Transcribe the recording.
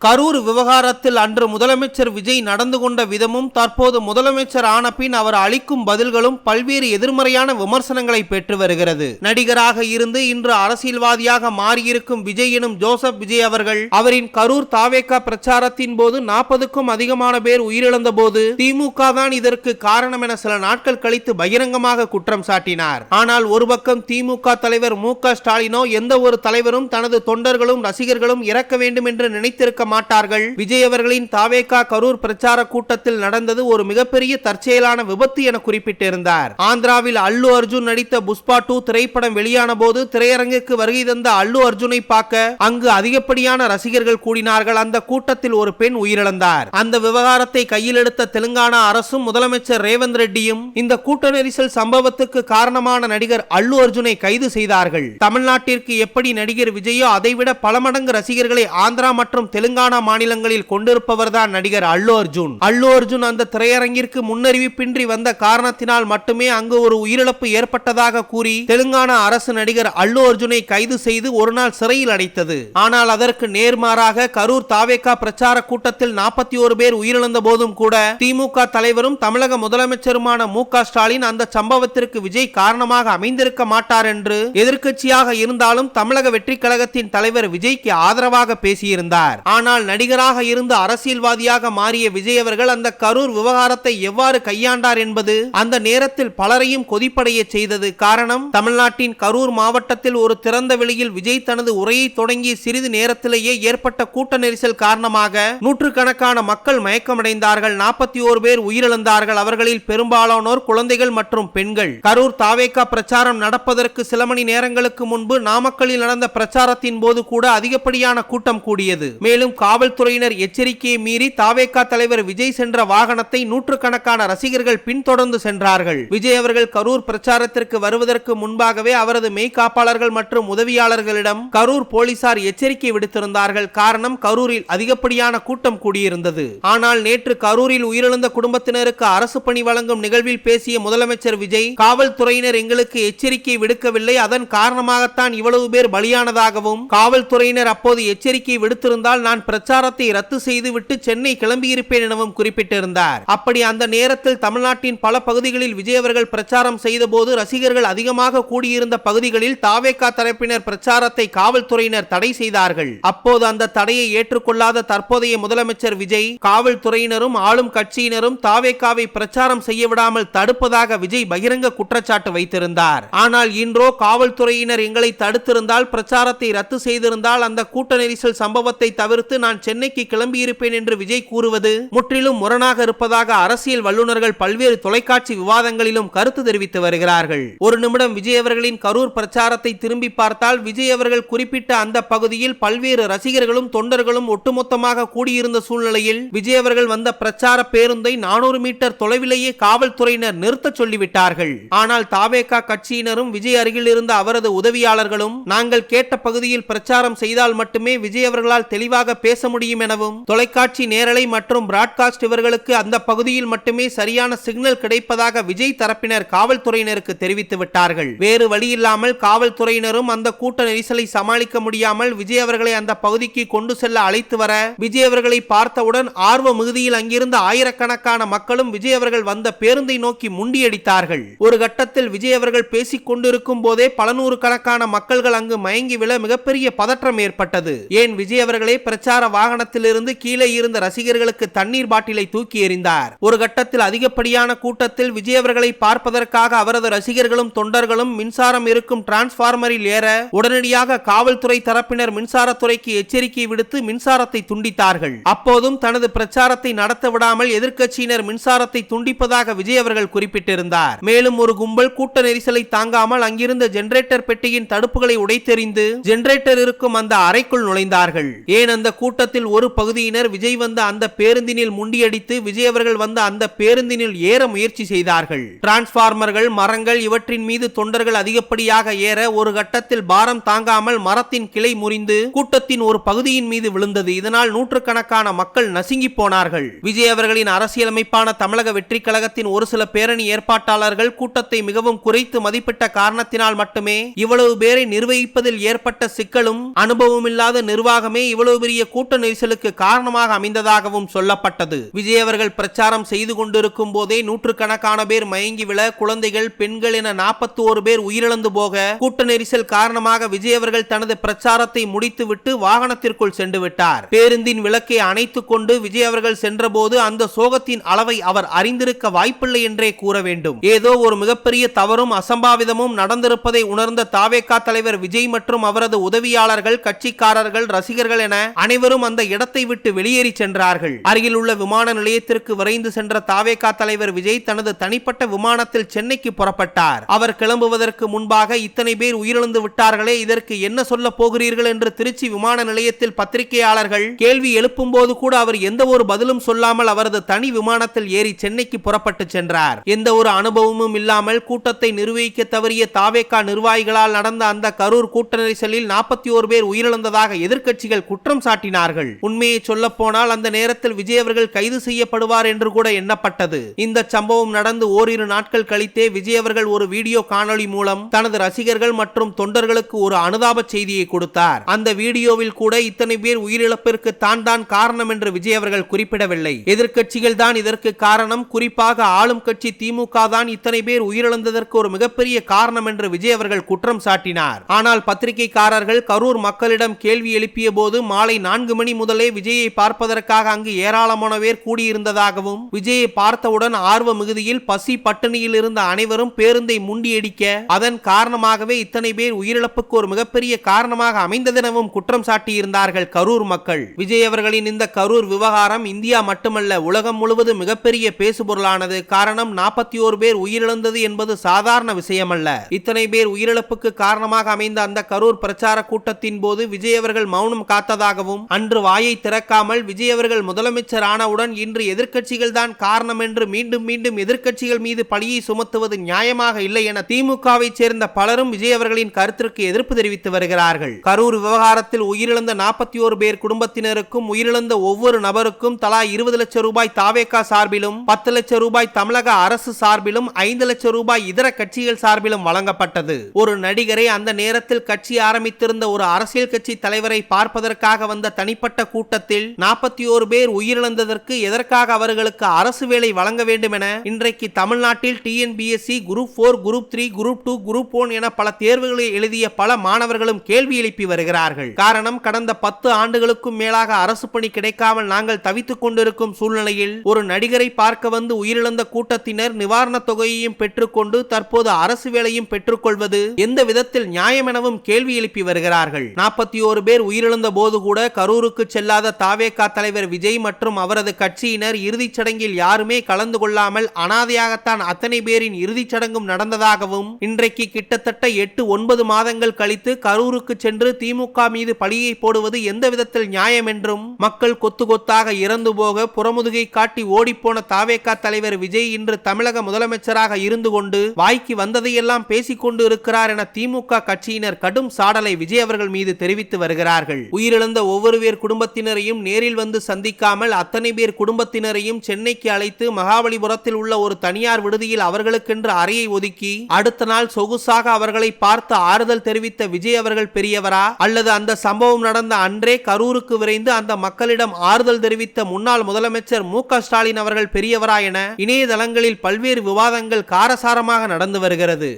கரூர் விவகாரத்தில் அன்று முதலமைச்சர் விஜய் நடந்து கொண்ட விதமும் தற்போது முதலமைச்சர் ஆன பின் அவர் அளிக்கும் பதில்களும் பல்வேறு எதிர்மறையான விமர்சனங்களை பெற்று வருகிறது. நடிகராக இருந்து இன்று அரசியல்வாதியாக மாறியிருக்கும் விஜய் எனும் ஜோசப் விஜய் அவர்கள் அவரின் கரூர் தாவேகா பிரச்சாரத்தின் போது 40க்கும் அதிகமான பேர் உயிரிழந்த போது திமுக தான் இதற்கு காரணம் என சில நாட்கள் கழித்து பகிரங்கமாக குற்றம் சாட்டினார். ஆனால் ஒரு பக்கம் திமுக தலைவர் மு.க. ஸ்டாலினோ எந்த ஒரு தலைவரும் தனது தொண்டர்களும் ரசிகர்களும் இறக்க வேண்டும் என்று நினைத்திருக்க மாட்டார்கள். விஜய் அவர்களின் தாவேகா கரூர் பிரச்சார கூட்டத்தில் நடந்தது ஒரு மிகப்பெரிய தற்செயலான விபத்து என குறிப்பிட்டிருந்தார். ஆந்திராவில் அல்லு அர்ஜுன் நடித்த புஷ்பா 2 திரைப்படம் வெளியான போது திரையரங்குக்கு வருகை தந்த அல்லு அர்ஜுனை பார்க்க அங்கு அதிகப்படியான ரசிகர்கள் கூடினார்கள். அந்த கூட்டத்தில் ஒரு பெண் உயிரிழந்தார். அந்த விவகாரத்தை கையில் எடுத்த தெலுங்கானா அரசும் முதலமைச்சர் ரேவந்த் ரெட்டியும் இந்த கூட்ட நெரிசல் சம்பவத்துக்கு காரணமான நடிகர் அல்லு அர்ஜுனை கைது செய்தார்கள். தமிழ்நாட்டிற்கு எப்படி நடிகர் விஜயோ அதைவிட பல மடங்கு ரசிகர்களை ஆந்திரா மற்றும் தெலுங்கானா மாநிலங்களில் கொண்டிருப்பவர்தான் நடிகர் அல்லு அர்ஜுன். அல்லு அர்ஜுன் அந்த திரையரங்கிற்கு முன்னறிவிப்பின்றி வந்த காரணத்தினால் மட்டுமே அங்கு ஒரு உயிரிழப்பு ஏற்பட்டதாக கூறி தெலுங்கானா அரசு நடிகர் அல்லு அர்ஜுனை கைது செய்து ஒரு நாள் சிறையில் அடைத்தது. ஆனால் அதற்கு நேர்மாறாக கரூர் தாவேகா பிரச்சார கூட்டத்தில் 41 பேர் உயிரிழந்த போதும் கூட திமுக தலைவரும் தமிழக முதலமைச்சருமான மு.க. ஸ்டாலின் அந்த சம்பவத்திற்கு விஜய் காரணமாக அமைந்திருக்க மாட்டார் என்று எதிர்க்கட்சியாக இருந்தாலும் தமிழக வெற்றி கழகத்தின் தலைவர் விஜய்க்கு ஆதரவாக பேசியிருந்தார். ஆனால் நடிகராக இருந்து அரசியல்வாதியாக மாறிய விஜய் அவர்கள் அந்த கரூர் விவகாரத்தை எவ்வாறு கையாண்டார் என்பது அந்த நேரத்தில் பலரையும் கொதிப்படைய செய்தது. காரணம், தமிழ்நாட்டின் கரூர் மாவட்டத்தில் ஒரு திறந்த வெளியில் விஜய் தனது உரையை தொடங்கி சிறிது நேரத்திலேயே ஏற்பட்ட கூட்ட நெரிசல் காரணமாக நூற்றுக்கணக்கான மக்கள் மயக்கமடைந்தார்கள். 41 பேர் உயிரிழந்தார்கள். அவர்களில் பெரும்பாலானோர் குழந்தைகள் மற்றும் பெண்கள். கரூர் தாவேகா பிரச்சாரம் நடப்பதற்கு சில மணி நேரங்களுக்கு முன்பு நாமக்கல்லில் நடந்த பிரச்சாரத்தின் போது கூட அதிகப்படியான கூட்டம் கூடியது. மேலும் காவல்துறையினர் எச்சரிக்கையை மீறி தாவேகா தலைவர் விஜய் சென்ற வாகனத்தை நூற்றுக்கணக்கான ரசிகர்கள் பின்தொடர்ந்து சென்றார்கள். விஜய் அவர்கள் கரூர் பிரச்சாரத்திற்கு வருவதற்கு முன்பாகவே அவரது மெய்காப்பாளர்கள் மற்றும் உதவியாளர்களிடம் கரூர் போலீசார் எச்சரிக்கை விடுத்திருந்தார்கள். காரணம், கரூரில் அதிகப்படியான கூட்டம் கூடியிருந்தது. ஆனால் நேற்று கரூரில் உயிரிழந்த குடும்பத்தினருக்கு அரசு பணி வழங்கும் நிகழ்வில் பேசிய முதலமைச்சர் விஜய், காவல்துறையினர் எங்களுக்கு எச்சரிக்கை விடுக்கவில்லை, அதன் காரணமாகத்தான் இவ்வளவு பேர் பலியானதாகவும் காவல்துறையினர் அப்போது எச்சரிக்கை விடுத்திருந்தால் நான் பிரச்சாரத்தை ரத்து செய்துவிட்டு சென்னை கிளம்பியிருப்பேன் எனவும் குறிப்பிட்டிருந்தார். அப்படி அந்த நேரத்தில் தமிழ்நாட்டின் பல பகுதிகளில் விஜய் அவர்கள் பிரச்சாரம் செய்த போது ரசிகர்கள் அதிகமாக கூடியிருந்த பகுதிகளில் தாவேகா தரப்பினர் பிரச்சாரத்தை காவல்துறையினர் தடை செய்தார்கள். அப்போது அந்த தடையை ஏற்றுக்கொள்ளாத தற்போதைய முதலமைச்சர் விஜய், காவல்துறையினரும் ஆளும் கட்சியினரும் தாவேகாவை பிரச்சாரம் செய்ய விடாமல் தடுப்பதாக விஜய் பகிரங்க குற்றச்சாட்டு வைத்திருந்தார். ஆனால் இன்றோ காவல்துறையினர் எங்களை தடுத்திருந்தால், பிரச்சாரத்தை ரத்து செய்திருந்தால் அந்த கூட்ட நெரிசல் சம்பவத்தை தவிர்த்து நான் சென்னைக்கு கிளம்பியிருப்பேன் என்று விஜய் கூறுவது முற்றிலும் முரணாக இருப்பதாக அரசியல் வல்லுநர்கள் பல்வேறு தொலைக்காட்சி விவாதங்களிலும் கருத்து தெரிவித்து வருகிறார்கள். ஒரு நிமிடம் விஜய் அவர்களின் கரூர் பிரச்சாரத்தை திரும்பி பார்த்தால் விஜய் அவர்கள் குறிப்பிட்ட அந்த பகுதியில் பல்வேறு ரசிகர்களும் தொண்டர்களும் ஒட்டுமொத்தமாக கூடியிருந்த சூழ்நிலையில் விஜய் அவர்கள் வந்த பிரச்சார பேருந்தை 400 மீட்டர் தொலைவிலேயே காவல்துறையினர் நிறுத்த சொல்லிவிட்டார்கள். ஆனால் தாவேகா கட்சியினரும் விஜய் அருகில் இருந்த அவரது உதவியாளர்களும் நாங்கள் கேட்ட பகுதியில் பிரச்சாரம் செய்தால் மட்டுமே விஜய் அவர்களால் தெளிவாக பேச முடியும் எனவும் தொலைக்காட்சி நேரலை மற்றும் பிராட்காஸ்ட் இவர்களுக்கு அந்த பகுதியில் மட்டுமே சரியான சிக்னல் கிடைப்பதாக விஜய் தரப்பினர் காவல்துறையினருக்கு தெரிவித்து விட்டார்கள். வேறு வழியில்லாமல் காவல்துறையினரும் அந்த கூட்ட நெரிசலை சமாளிக்க முடியாமல் விஜய் அவர்களை அந்த பகுதிக்கு கொண்டு செல்ல அழைத்து வர விஜய் அவர்களை பார்த்தவுடன் ஆர்வ மிகுதியில் அங்கிருந்த ஆயிரக்கணக்கான மக்களும் விஜய் அவர்கள் வந்த பேருந்தை நோக்கி முண்டியடித்தார்கள். ஒரு கட்டத்தில் விஜய் அவர்கள் பேசிக் கொண்டிருக்கும் போதே பல நூறு கணக்கான மக்கள்கள் அங்கு மயங்கி விழ மிகப்பெரிய பதற்றம் ஏற்பட்டது. ஏன் விஜய் அவர்களே பிரச்சார வாகனத்திலிருந்து கீழே இருந்த ரசிகர்களுக்கு தண்ணீர் பாட்டிலை தூக்கி எறிந்தார். ஒரு கட்டத்தில் அதிகப்படியான கூட்டத்தில் விஜய் அவர்களை பார்ப்பதற்காக அவரது ரசிகர்களும் தொண்டர்களும் மின்சாரம் இருக்கும் டிரான்ஸ்பார்மரில் ஏற உடனடியாக காவல்துறை தரப்பினர் மின்சாரத்துறைக்கு எச்சரிக்கை விடுத்து மின்சாரத்தை துண்டித்தார்கள். அப்போதும் தனது பிரச்சாரத்தை நடத்த விடாமல் எதிர்க்கட்சியினர் மின்சாரத்தை துண்டிப்பதாக விஜய் அவர்கள் குறிப்பிட்டிருந்தார். மேலும் ஒரு கும்பல் கூட்ட நெரிசலை தாங்காமல் அங்கிருந்த ஜெனரேட்டர் பெட்டியின் தடுப்புகளை உடைத்தெறிந்து ஜெனரேட்டர் இருக்கும் அந்த அறைக்குள் நுழைந்தார்கள். ஏன் அந்த கூட்டத்தில் ஒரு பகுதியினர் விஜய் வந்த அந்த பேருந்தினில் முண்டியடித்து விஜய் அவர்கள் வந்த அந்த பேருந்தினில் ஏற முயற்சி செய்தார்கள். டிரான்ஸ்பார்மர்கள், மரங்கள் இவற்றின் மீது தொண்டர்கள் அதிகப்படியாக ஏற ஒரு கட்டத்தில் பாரம் தாங்காமல் மரத்தின் கிளை முறிந்து கூட்டத்தின் ஒரு பகுதியின் மீது விழுந்தது. இதனால் நூற்றுக்கணக்கான மக்கள் நசுங்கி போனார்கள். விஜய் அவர்களின் அரசியலமைப்பான தமிழக வெற்றி கழகத்தின் ஒரு சில பேரணி ஏற்பாட்டாளர்கள் கூட்டத்தை மிகவும் குறைத்து மதிப்பிட்ட காரணத்தினால் மட்டுமே இவ்வளவு பேரை நிர்வகிப்பதில் ஏற்பட்ட சிக்கலும் அனுபவமில்லாத நிர்வாகமே இவ்வளவு பெரிய கூட்ட நெரிசலுக்கு காரணமாக அமைந்ததாகவும் சொல்லப்பட்டது. விஜய் அவர்கள் பிரச்சாரம் செய்து கொண்டிருக்கும் போதே நூற்றுக்கணக்கான பேர் மயங்கி விழ, குழந்தைகள், பெண்கள் என 41 பேர் உயிரிழந்து போக, கூட்ட நெரிசல் காரணமாக விஜய் அவர்கள் தனது பிரச்சாரத்தை முடித்துவிட்டு வாகனத்திற்குள் சென்று விட்டார். பேருந்தின் விளக்கை அணைத்துக் கொண்டு விஜய் அவர்கள் சென்றபோது அந்த சோகத்தின் அளவை அவர் அறிந்திருக்க வாய்ப்பில்லை என்றே கூற வேண்டும். ஏதோ ஒரு மிகப்பெரிய தவறும் அசம்பாவிதமும் நடந்திருப்பதை உணர்ந்த தாவேகா தலைவர் விஜய் மற்றும் அவரது உதவியாளர்கள், கட்சிக்காரர்கள், ரசிகர்கள் என அனைவரும் அந்த இடத்தை விட்டு வெளியேறி சென்றார்கள். அருகில் உள்ள விமான நிலையத்திற்கு விரைந்து சென்ற தாவேகா தலைவர் விஜய் தனது தனிப்பட்ட விமானத்தில் சென்னைக்கு புறப்பட்டார். அவர் கிளம்புவதற்கு முன்பாக இத்தனை பேர் உயிரிழந்து விட்டார்களே, இதற்கு என்ன சொல்ல போகிறீர்கள் என்று திருச்சி விமான நிலையத்தில் பத்திரிகையாளர்கள் கேள்வி எழுப்பும் போது கூட அவர் எந்த ஒரு பதிலும் சொல்லாமல் அவரது தனி விமானத்தில் ஏறி சென்னைக்கு புறப்பட்டு சென்றார். எந்த ஒரு அனுபவமும் இல்லாமல் கூட்டத்தை நிர்வகிக்க தவறிய தாவேகா நிர்வாகிகளால் நடந்த அந்த கரூர் கூட்ட நெரிசலில் 41 பேர் உயிரிழந்ததாக எதிர்க்கட்சிகள் குற்றம் சாட்டினார்கள். உண்மையை சொல்ல போனால் அந்த நேரத்தில் விஜய் அவர்கள் கைது செய்யப்படுவார் என்று கூட எண்ணப்பட்டது. இந்த சம்பவம் நடந்து ஓரிரு நாட்கள் கழித்தே விஜய் அவர்கள் ஒரு வீடியோ காணொளி மூலம் தனது ரசிகர்கள் மற்றும் தொண்டர்களுக்கு ஒரு அனுதாப செய்தியை கொடுத்தார். அந்த வீடியோவில் கூட இத்தனை பேர் உயிரிழப்பிற்கு தான் காரணம் என்று விஜய் அவர்கள் குறிப்பிடவில்லை. எதிர்க்கட்சிகள் தான் இதற்கு காரணம், குறிப்பாக ஆளும் கட்சி திமுக தான் இத்தனை பேர் உயிரிழந்ததற்கு ஒரு மிகப்பெரிய காரணம் என்று விஜய் அவர்கள் குற்றம் சாட்டினார். ஆனால் பத்திரிகைக்காரர்கள் கரூர் மக்களிடம் கேள்வி எழுப்பிய போது மாலை 4 மணி முதலே விஜயை பார்ப்பதற்காக அங்கு ஏராளமான பேர் கூடியிருந்ததாகவும், விஜயை பார்த்தவுடன் ஆர்வ மிகுதியில் பசி பட்டினியில் இருந்த அனைவரும் பேருந்தை முண்டியடிக்க, அதன் காரணமாகவே இத்தனை பேர் உயிரிழப்புக்கு ஒரு மிகப்பெரிய காரணமாக அமைந்ததெனவும் குற்றம் சாட்டியிருந்தார்கள் கரூர் மக்கள். விஜய் அவர்களின் இந்த கரூர் விவகாரம் இந்தியா மட்டுமல்ல, உலகம் முழுவதும் மிகப்பெரிய பேசுபொருளானது. காரணம், 41 பேர் உயிரிழந்தது என்பது சாதாரண விஷயமல்ல. இத்தனை பேர் உயிரிழப்புக்கு காரணமாக அமைந்த அந்த கரூர் பிரச்சார கூட்டத்தின் போது விஜய் அவர்கள் மௌனம் காத்ததாகவும், அன்று வாயை திறக்காமல் விஜய் அவர்கள் முதலமைச்சர் ஆனவுடன் இன்று எதிர்க்கட்சிகள் தான் காரணம் என்று மீண்டும் மீண்டும் எதிர்க்கட்சிகள் மீது பழியை சுமத்துவது நியாயமாக இல்லை என திமுகவை சேர்ந்த பலரும் விஜய் அவர்களின் கருத்திற்கு எதிர்ப்பு தெரிவித்து வருகிறார்கள். கரூர் விவகாரத்தில் உயிரிழந்த 41 பேர் குடும்பத்தினருக்கும் உயிரிழந்த ஒவ்வொரு நபருக்கும் தலா 20 லட்சம் ரூபாய் தாவேகா சார்பிலும், 10 லட்சம் ரூபாய் தமிழக அரசு சார்பிலும், 5 லட்சம் ரூபாய் இதர கட்சிகள் சார்பிலும் வழங்கப்பட்டது. ஒரு நடிகரை அந்த நேரத்தில் கட்சி ஆரம்பித்திருந்த ஒரு அரசியல் கட்சி தலைவரை பார்ப்பதற்காக வந்த தனிப்பட்ட கூட்டத்தில் 41 பேர் உயிரிழந்ததற்கு எதற்காக அவர்களுக்கு அரசு வேலை வழங்க வேண்டும் என இன்றைக்கு தமிழ்நாட்டில் TNPSC, group 4, group 3, group 2, group 1 என பல தேர்வுகளை எழுதிய பல மாணவர்களும் கேள்வி எழுப்பி வருகிறார்கள். காரணம், கடந்த 10 ஆண்டுகளுக்கும் மேலாக அரசு பணி கிடைக்காமல் நாங்கள் தவித்துக் கொண்டிருக்கும் சூழ்நிலையில் ஒரு நடிகரை பார்க்க வந்து உயிரிழந்த கூட்டத்தினர் நிவாரண தொகையையும் பெற்றுக்கொண்டு தற்போது அரசு வேலையும் பெற்றுக்கொள்வது எந்த விதத்தில் நியாயம் எனவும் கேள்வி எழுப்பி வருகிறார்கள். 41 பேர் உயிரிழந்த போது கூட கரூருக்கு செல்லாத தாவேகா தலைவர் விஜய் மற்றும் அவரது கட்சியினர் இறுதிச் சடங்கில் யாருமே கலந்து கொள்ளாமல் அனாதையாகத்தான் அத்தனை பேரின் இறுதிச் சடங்கும் நடந்ததாகவும், இன்றைக்கு கிட்டத்தட்ட 8-9 மாதங்கள் கழித்து கரூருக்கு சென்று திமுக மீது பழியை போடுவது எந்த விதத்தில் நியாயம் என்றும், மக்கள் கொத்து கொத்தாக இறந்து போக புறமுதுகை காட்டி ஓடிப்போன தாவேகா தலைவர் விஜய் இன்று தமிழக முதலமைச்சராக இருந்து கொண்டு வாய்க்கு வந்ததையெல்லாம் பேசிக்கொண்டு இருக்கிறார் என திமுக கட்சியினர் கடும் சாடலை விஜய் அவர்கள் மீது தெரிவித்து வருகிறார்கள். உயிரிழந்த ஒவ்வொரு பேர் குடும்பத்தினரையும் நேரில் வந்து சந்திக்காமல் அத்தனை பேர் குடும்பத்தினரையும் சென்னைக்கு அழைத்து மகாபலிபுரத்தில் உள்ள ஒரு தனியார் விடுதியில் அவர்களுக்கென்று அறையை ஒதுக்கி அடுத்த நாள் சொகுசாக அவர்களை பார்த்து ஆறுதல் தெரிவித்த விஜய் அவர்கள் பெரியவரா, அல்லது அந்த சம்பவம் நடந்த அன்றே கரூருக்கு விரைந்து அந்த மக்களிடம் ஆறுதல் தெரிவித்த முன்னாள் முதலமைச்சர் மு.க. ஸ்டாலின் அவர்கள் பெரியவரா என இணையதளங்களில் பல்வேறு விவாதங்கள் காரசாரமாக நடந்து வருகிறது.